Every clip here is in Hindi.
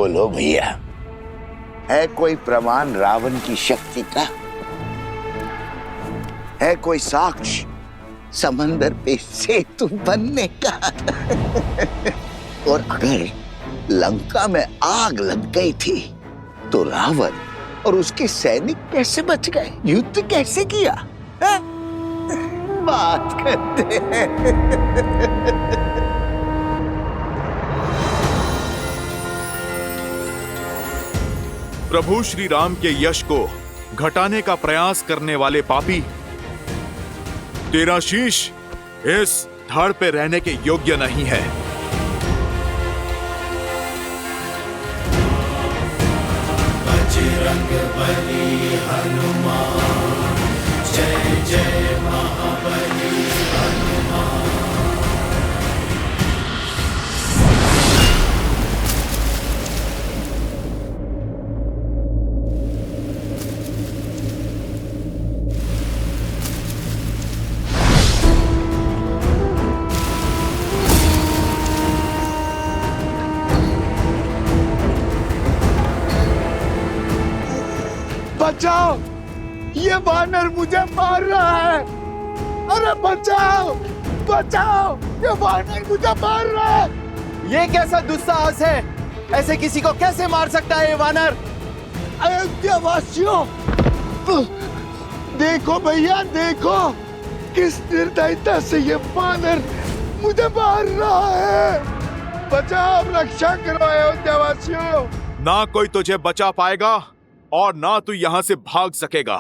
बोलो भैया, है कोई प्रमाण रावण की शक्ति का? है कोई साक्ष्य समंदर पे सेतु बनने का? और अगर लंका में आग लग गई थी तो रावण और उसके सैनिक कैसे बच गए? युद्ध कैसे किया? है? बात करते हैं। प्रभु श्री राम के यश को घटाने का प्रयास करने वाले पापी, तेरा शीश इस धड़ पे रहने के योग्य नहीं है। बजरंग बली हनुमान, जय जय महाबली हनुमान। बचाओ, ये वानर मुझे मार रहा है। अरे बचाओ, बचाओ, ये वानर मुझे मार रहा है। ये कैसा दुस्साहस है? ऐसे किसी को कैसे मार सकता है ये वानर? अयोध्या वासियों, देखो भैया, देखो किस निर्दयता से ये वानर मुझे मार रहा है। बचाओ, रक्षा करो अयोध्या वासियों। ना कोई तुझे बचा पाएगा और ना तू यहां से भाग सकेगा।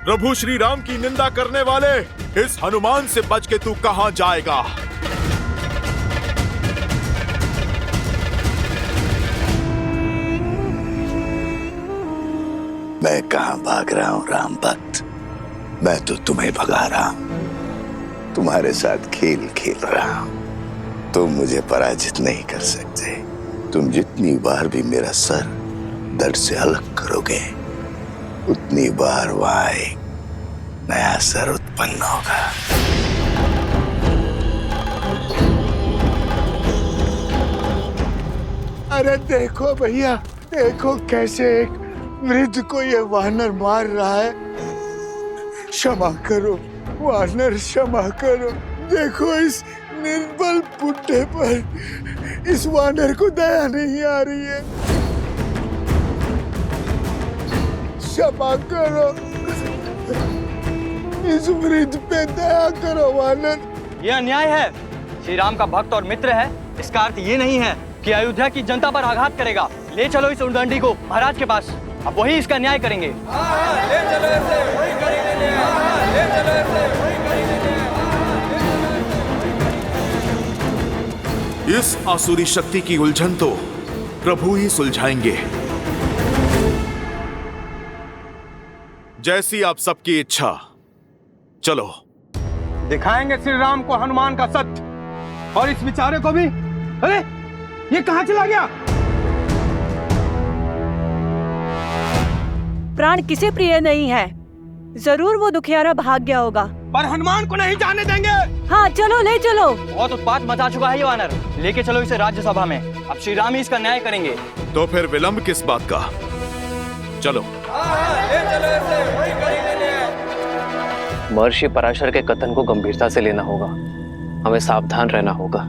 प्रभु श्री राम की निंदा करने वाले इस हनुमान से बच के तू कहां जाएगा? मैं कहां भाग रहा हूं राम भक्त? मैं तो तुम्हें भगा रहा हूं, तुम्हारे साथ खेल खेल रहा हूं। तुम मुझे पराजित नहीं कर सकते। तुम जितनी बार भी मेरा सर धड़ से अलग करोगे, उतनी बार वहां एक नया सर उत्पन्न होगा। अरे देखो भैया, देखो कैसे एक वृद्ध को ये वानर मार रहा है। क्षमा करो वानर, क्षमा करो। देखो इस निर्बल बुड्ढे पर इस वानर को दया नहीं आ रही है। क्षमा करो, इस वृद्ध पे दया करो वानर। ये अन्याय है। श्री राम का भक्त और मित्र है, इसका अर्थ ये नहीं है कि अयोध्या की जनता पर आघात करेगा। ले चलो इस उद्दंडी को महाराज के पास, अब वही इसका न्याय करेंगे। ले चलो ऐसे, वही करेंगे न्याय। ले चलो ऐसे, वही करेंगे न्याय। इस आसुरी शक्ति की उलझन तो प्रभु ही सुलझाएंगे। जैसी आप सबकी इच्छा। चलो दिखाएंगे श्री राम को हनुमान का सत्य, और इस बेचारे को भी। अरे ये कहां चला गया? प्राण किसे प्रिय नहीं है? जरूर वो दुखियारा भाग गया होगा, पर हनुमान को नहीं जाने देंगे। हाँ चलो, ले चलो। बहुत उत्पात मचा चुका है ये वानर, लेके चलो इसे राज्यसभा में। अब श्री राम ही इसका न्याय करेंगे। तो फिर विलंब किस बात का? चलो। ले चलो इसे, वही करेंगे न्याय। महर्षि पराशर के कथन को गंभीरता से लेना होगा, हमें सावधान रहना होगा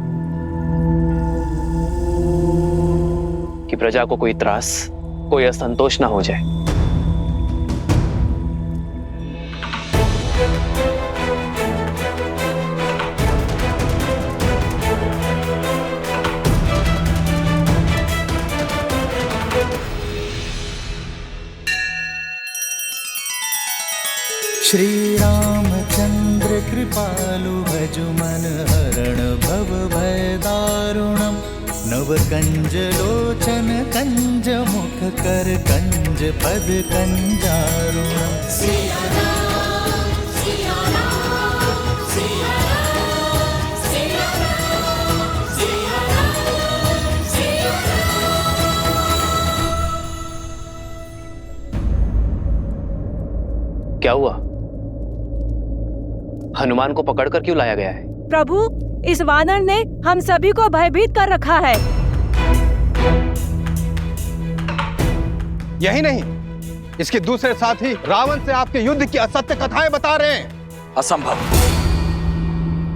कि प्रजा को कोई त्रास, कोई असंतोष ना हो जाए। श्री रामचंद्र कृपालु भजु मन हरण भव भय दारुणम। नव कंज लोचन कंज मुख कर कंज पद कंजारुणम। सिया राम, सिया राम, सिया राम, सिया राम, सिया राम, सिया राम। क्या हुआ? हनुमान को पकड़कर क्यों लाया गया है? प्रभु, इस वानर ने हम सभी को भयभीत कर रखा है। यही नहीं, इसके दूसरे साथी रावण से आपके युद्ध की असत्य कथाएं बता रहे हैं। असंभव।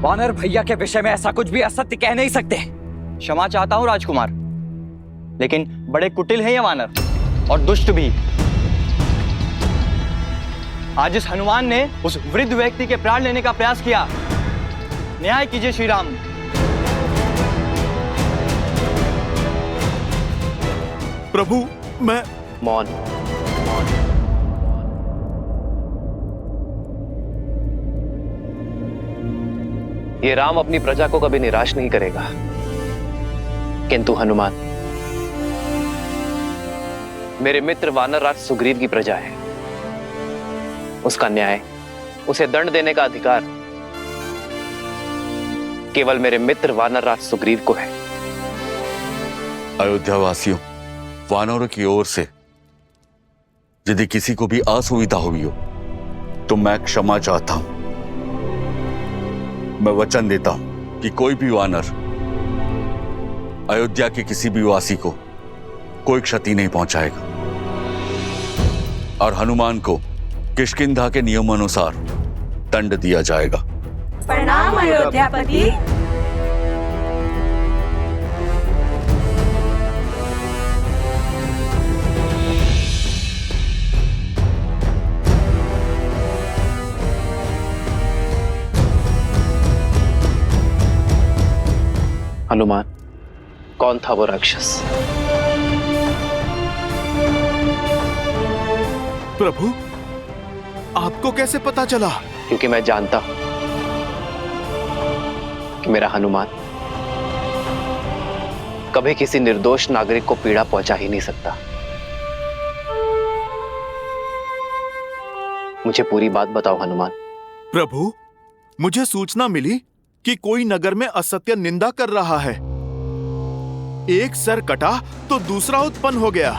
वानर भैया के विषय में ऐसा कुछ भी असत्य कह नहीं सकते। क्षमा चाहता हूं राजकुमार, लेकिन बड़े कुटिल हैं ये वानर और दुष्ट भी। आज इस हनुमान ने उस वृद्ध व्यक्ति के प्राण लेने का प्रयास किया। न्याय कीजिए श्री राम। प्रभु, मैं मौन। ये राम अपनी प्रजा को कभी निराश नहीं करेगा, किंतु हनुमान मेरे मित्र वानरराज सुग्रीव की प्रजा है। उसका न्याय, उसे दंड देने का अधिकार केवल मेरे मित्र वानरराज सुग्रीव को है। अयोध्या वासियों, वानरों की ओर से यदि किसी को भी असुविधा हुई हो तो मैं क्षमा चाहता हूं। मैं वचन देता हूं कि कोई भी वानर अयोध्या के किसी भी वासी को कोई क्षति नहीं पहुंचाएगा और हनुमान को किष्किंधा के नियमानुसार दंड दिया जाएगा। प्रणाम अयोध्यापति। हनुमान, कौन था वो राक्षस? प्रभु, आपको कैसे पता चला? क्योंकि मैं जानता हूं कि मेरा हनुमान कभी किसी निर्दोष नागरिक को पीड़ा पहुंचा ही नहीं सकता। मुझे पूरी बात बताओ हनुमान। प्रभु, मुझे सूचना मिली कि कोई नगर में असत्य निंदा कर रहा है। एक सर कटा तो दूसरा उत्पन्न हो गया।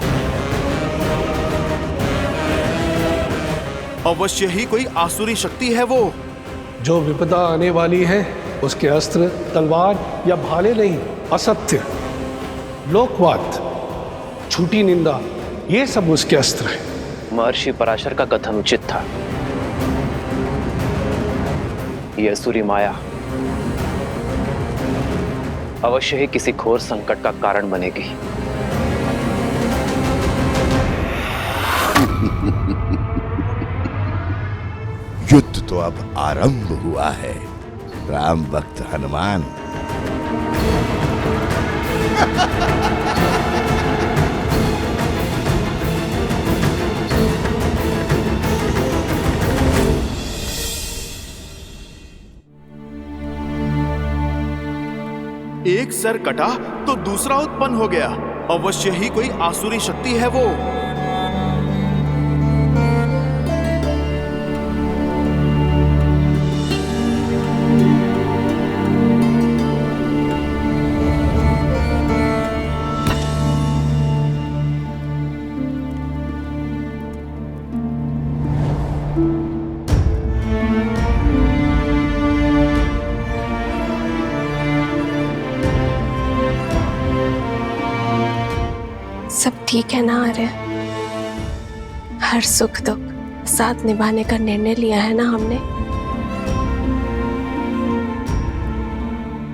अवश्य ही कोई आसुरी शक्ति है वो। जो विपदा आने वाली है उसके अस्त्र तलवार या भाले नहीं, असत्य, लोकवाद, झूठी निंदा, ये सब उसके अस्त्र हैं। महर्षि पराशर का कथन उचित था। यह असुरी माया अवश्य ही किसी घोर संकट का कारण बनेगी। युद्ध तो अब आरंभ हुआ है राम भक्त हनुमान। एक सर कटा तो दूसरा उत्पन्न हो गया। अवश्य ही कोई आसुरी शक्ति है वो। सब ठीक है ना आर्य? हर सुख दुख साथ निभाने का निर्णय लिया है ना हमने?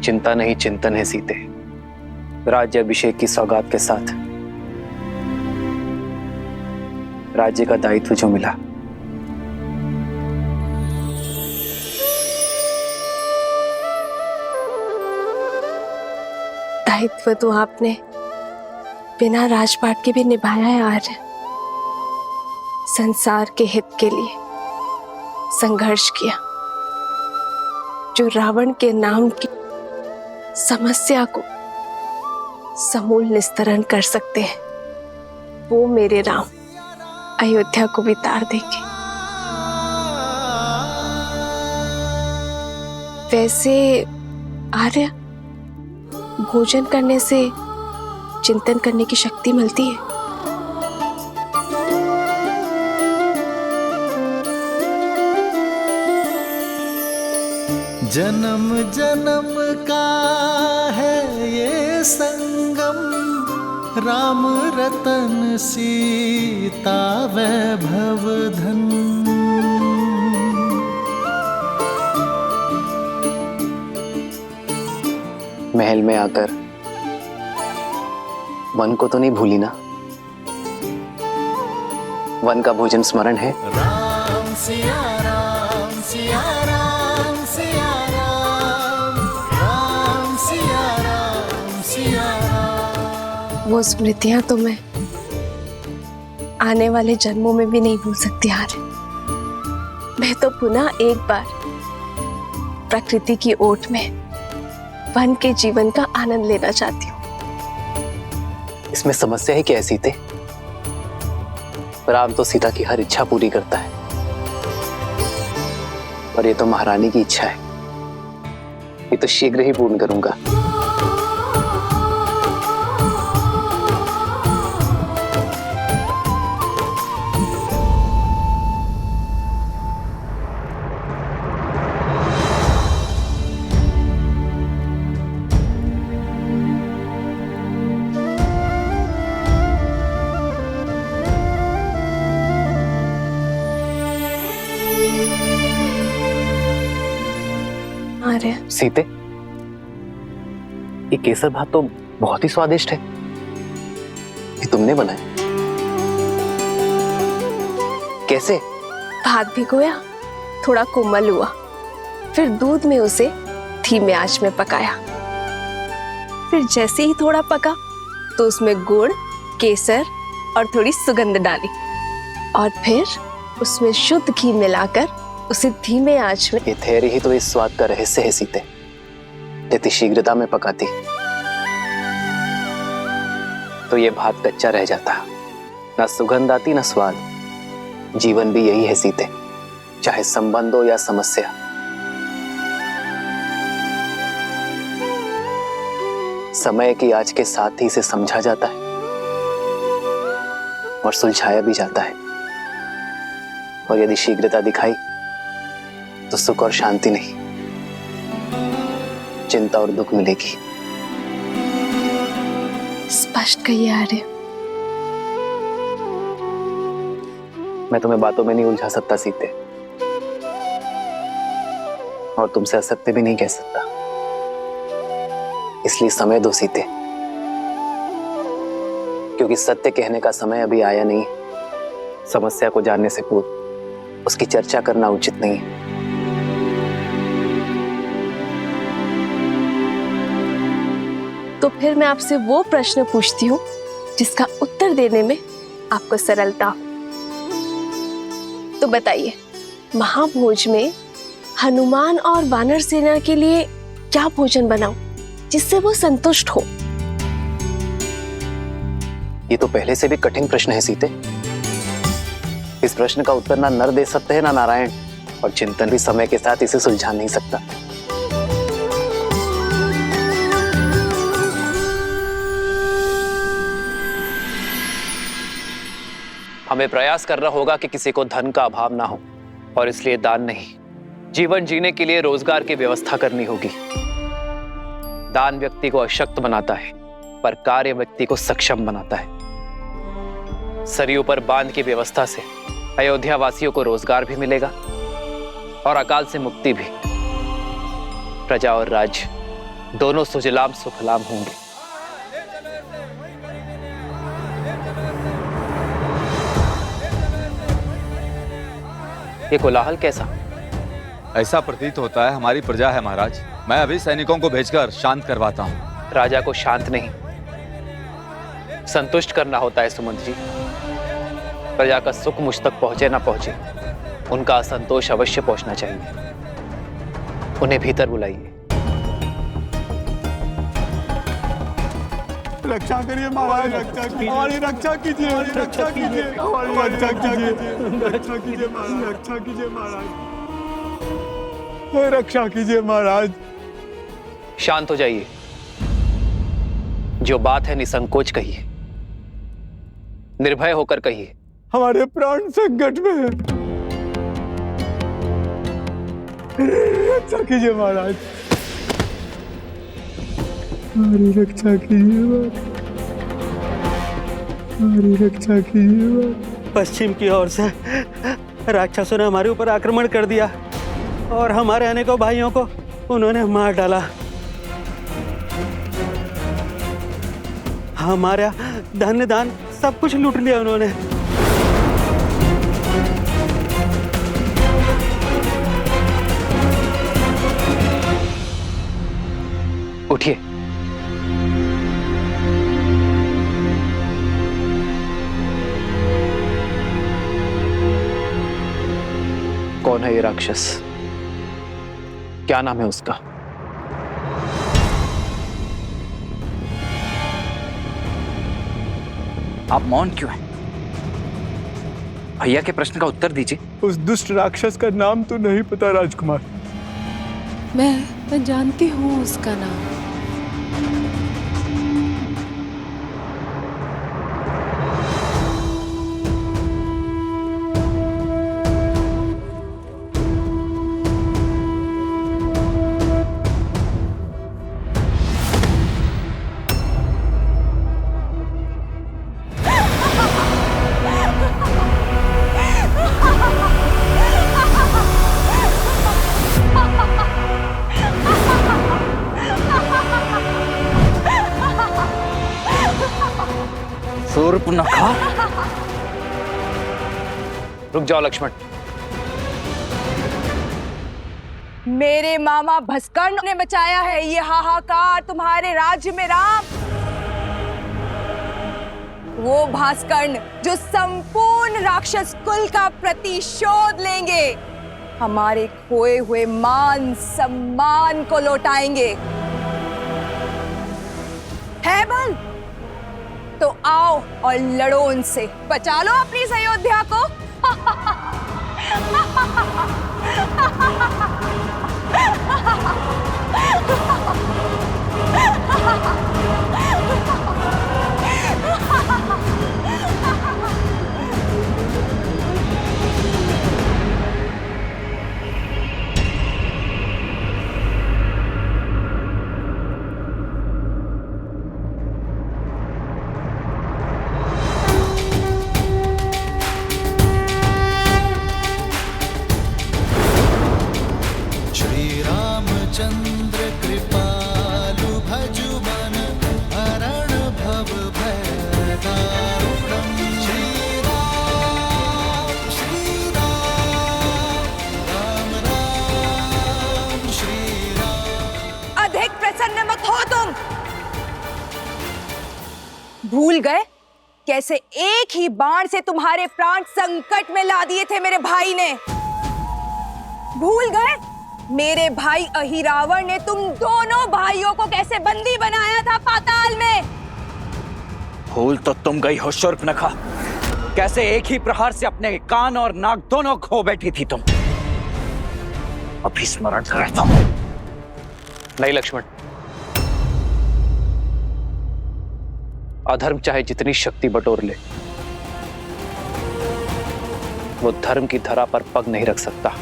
चिंता नहीं चिंतन है सीते। राज्य अभिषेक की सौगात के साथ राज्य का दायित्व जो मिला, दायित्व तो आपने बिना राजपाट के भी निभाया है आर्य। संसार के हित के लिए संघर्ष किया। जो रावण के नाम की समस्या को समूल निस्तरण कर सकते हैं, वो मेरे राम अयोध्या को भी तार देंगे। वैसे आर्य, भोजन करने से चिंतन करने की शक्ति मिलती है। जन्म जन्म का है ये संगम, राम रतन सीता वैभव धन। महल में आकर वन को तो नहीं भूली ना? वन का भोजन स्मरण है? राम सिया राम सिया राम सिया राम, राम सिया राम सिया राम। वो स्मृतियां तो मैं आने वाले जन्मों में भी नहीं भूल सकती यार। मैं तो पुनः एक बार प्रकृति की ओट में वन के जीवन का आनंद लेना चाहती हूँ। इसमें समस्या है क्या सीते? राम तो सीता की हर इच्छा पूरी करता है, और ये तो महारानी की इच्छा है। ये तो शीघ्र ही पूर्ण करूंगा। सीते, ये केसर भात तो बहुत ही स्वादिष्ट है। ये तुमने बनाया? कैसे? भात भिगोया, थोड़ा कोमल हुआ, फिर दूध में उसे धीमे आंच में पकाया। फिर जैसे ही थोड़ा पका तो उसमें गुड़, केसर और थोड़ी सुगंध डाली, और फिर उसमें शुद्ध घी मिलाकर उसे धीमे आंच में। ये धैर्य ही तो इस स्वाद का रहस्य है सीते। यदि शीघ्रता में पकाती तो ये भात कच्चा रह जाता, ना सुगंध आती ना स्वाद। जीवन भी यही है सीते, चाहे संबंध हो या समस्या। समय की आज के साथ ही इसे समझा जाता है और सुलझाया भी जाता है। और यदि शीघ्रता दिखाई तो सुख और शांति नहीं, चिंता और दुख मिलेगी। स्पष्ट कहिए आर्य। मैं तुम्हें बातों में नहीं उलझा सकता सीते, और तुमसे असत्य भी नहीं कह सकता। इसलिए समय दो सीते, क्योंकि सत्य कहने का समय अभी आया नहीं। समस्या को जानने से पूर्व उसकी चर्चा करना उचित नहीं है। तो फिर मैं आपसे वो प्रश्न पूछती हूँ जिसका उत्तर देने में आपको सरलता हो। तो बताइए, महाभोज में हनुमान और वानर सेना के लिए क्या भोजन बनाऊं जिससे वो संतुष्ट हो? ये तो पहले से भी कठिन प्रश्न है सीते। इस प्रश्न का उत्तर ना नर दे सकते हैं ना नारायण, और चिंतन भी समय के साथ इसे सुलझा नहीं सकता। हमें प्रयास करना होगा कि किसी को धन का अभाव ना हो, और इसलिए दान नहीं, जीवन जीने के लिए रोजगार की व्यवस्था करनी होगी। दान व्यक्ति को अशक्त बनाता है, पर कार्य व्यक्ति को सक्षम बनाता है। सरयू पर बांध की व्यवस्था से अयोध्या वासियों को रोजगार भी मिलेगा और अकाल से मुक्ति भी। प्रजा और राज्य दोनों सुजलाम सुफलाम होंगे। ये कोलाहल कैसा? ऐसा प्रतीत होता है हमारी प्रजा है महाराज। मैं अभी सैनिकों को भेजकर शांत करवाता हूँ। राजा को शांत नहीं, संतुष्ट करना होता है सुमंत जी। प्रजा का सुख मुझ तक पहुंचे ना पहुंचे, उनका असंतोष अवश्य पहुंचना चाहिए। उन्हें भीतर बुलाइए। रक्षा करिए महाराज, रक्षा कीजिए, हमारी रक्षा कीजिए, रक्षा कीजिए, हमारी रक्षा कीजिए, रक्षा कीजिए महाराज, रक्षा कीजिए महाराज, रक्षा कीजिए महाराज। शांत हो जाइए। जो बात है निसंकोच कहिए, निर्भय होकर कहिए। हमारे प्राण संकट में है, रक्षा कीजिए महाराज, हमारी रक्षा कीजिए महाराज। हमारी रक्षा कीजिए। पश्चिम की ओर से राक्षसों ने हमारे ऊपर आक्रमण कर दिया और हमारे अनेकों भाइयों को उन्होंने मार डाला। हमारा धन दान सब कुछ लूट लिया उन्होंने। उठिए। कौन है ये राक्षस? क्या नाम है उसका? आप मौन क्यों हैं? भैया के प्रश्न का उत्तर दीजिए। उस दुष्ट राक्षस का नाम तो नहीं पता राजकुमार। मैं जानती हूँ उसका नाम। सूर्पनखा। रुक जाओ लक्ष्मण। मेरे मामा भस्कर्ण ने बचाया है ये हाहाकार तुम्हारे राज्य में राम। वो भास्कर्ण जो संपूर्ण राक्षस कुल का प्रतिशोध लेंगे, हमारे खोए हुए मान सम्मान को लौटाएंगे। है बल तो आओ और लड़ो उनसे, बचा लो अपनी इस अयोध्या को। चंद्र कृपालु भजु मन हरण भव भय दारुणम। श्री राम राम राम श्री राम। अधिक प्रसन्न मत हो तुम। भूल गए कैसे एक ही बाण से तुम्हारे प्राण संकट में ला दिए थे मेरे भाई ने? भूल गए मेरे भाई अहिरावण ने तुम दोनों भाइयों को कैसे बंदी बनाया था पाताल में? भूल तो तुम गई हो शूर्पनखा। कैसे एक ही प्रहार से अपने कान और नाक दोनों खो बैठी थी तुम। अभी स्मरण करता हूं। नहीं लक्ष्मण, अधर्म चाहे जितनी शक्ति बटोर ले, वो धर्म की धरा पर पग नहीं रख सकता।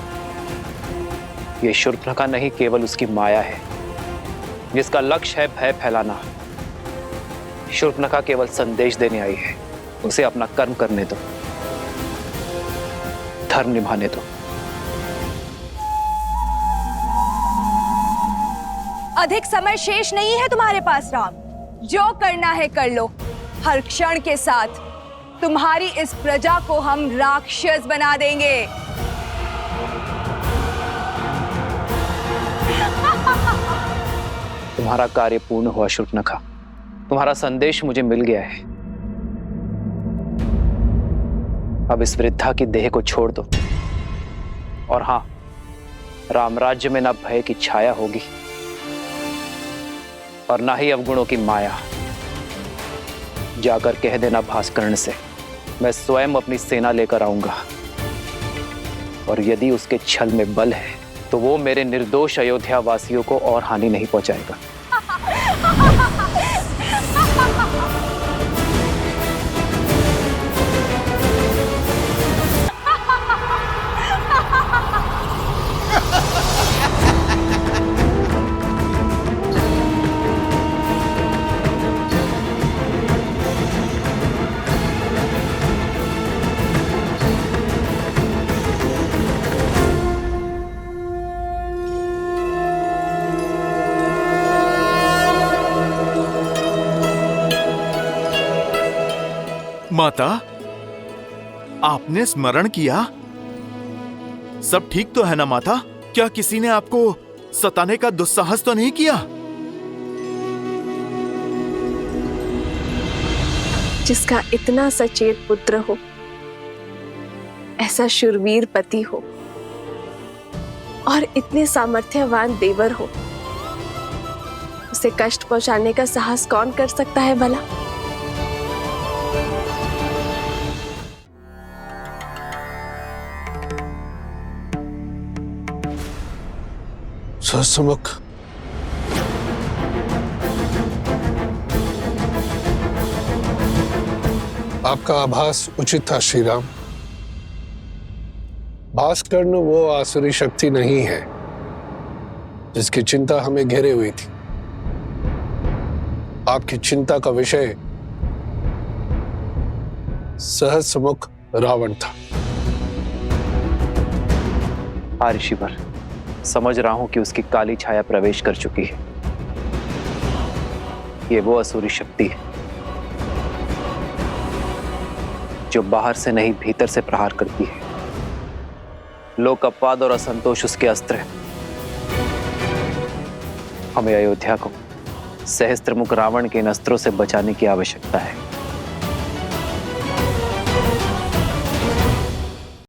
ये शूर्पनखा नहीं, केवल उसकी माया है जिसका लक्ष्य है भय फैलाना। शूर्पनखा केवल संदेश देने आई है। उसे अपना कर्म करने दो, धर्म निभाने दो। अधिक समय शेष नहीं है तुम्हारे पास राम। जो करना है कर लो। हर क्षण के साथ तुम्हारी इस प्रजा को हम राक्षस बना देंगे। तुम्हारा कार्य पूर्ण हुआ शूर्पनखा। तुम्हारा संदेश मुझे मिल गया है। अब इस वृद्धा की देह को छोड़ दो। और हां, रामराज्य में ना भय की छाया होगी और ना ही अवगुणों की माया। जाकर कह देना भास्कर्ण से, मैं स्वयं अपनी सेना लेकर आऊंगा और यदि उसके छल में बल है तो वो मेरे निर्दोष अयोध्या वासियों को और हानि नहीं पहुंचाएगा। माता, आपने स्मरण किया? सब ठीक तो है ना माता? क्या किसी ने आपको सताने का दुस्साहस तो नहीं किया? जिसका इतना सचेत पुत्र हो, ऐसा शूरवीर पति हो और इतने सामर्थ्यवान देवर हो, उसे कष्ट पहुंचाने का साहस कौन कर सकता है भला? सहस्त्रमुख, आपका आभास उचित था श्री राम। भास्कर्ण वो आसुरी शक्ति नहीं है जिसकी चिंता हमें घेरे हुई थी। आपकी चिंता का विषय सहस्त्रमुख रावण था। हाँ ऋषिवर, समझ रहा हूं कि उसकी काली छाया प्रवेश कर चुकी है। ये वो असुरी शक्ति है जो बाहर से नहीं भीतर से प्रहार करती है। लोक अपवाद और असंतोष उसके अस्त्र है। हमें अयोध्या को सहस्त्रमुख रावण के इन अस्त्रों से बचाने की आवश्यकता है।